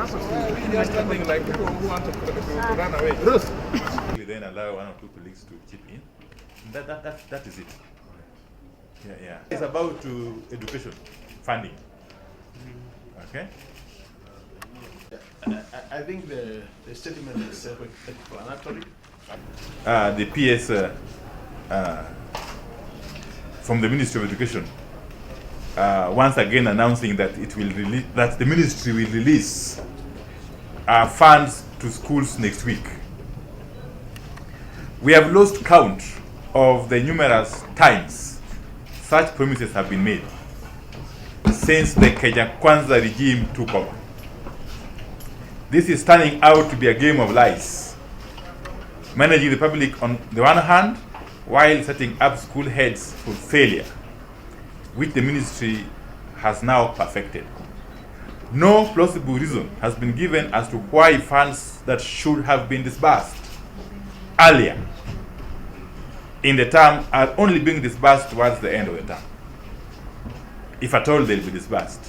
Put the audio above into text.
are standing like people who want to run away. We then allow one or two colleagues to chip in. That is it. Yeah. It's about education funding. Okay. I think the statement is self-explanatory. The PS from the Ministry of Education once again announcing that the ministry will release funds to schools next week. We have lost count of the numerous times such promises have been made since the Kenya Kwanza regime took over. This is turning out to be a game of lies, managing the public on the one hand while setting up school heads for failure, which the ministry has now perfected. No plausible reason has been given as to why funds that should have been disbursed earlier in the term are only being disbursed towards the end of the term, if at all they'll be disbursed.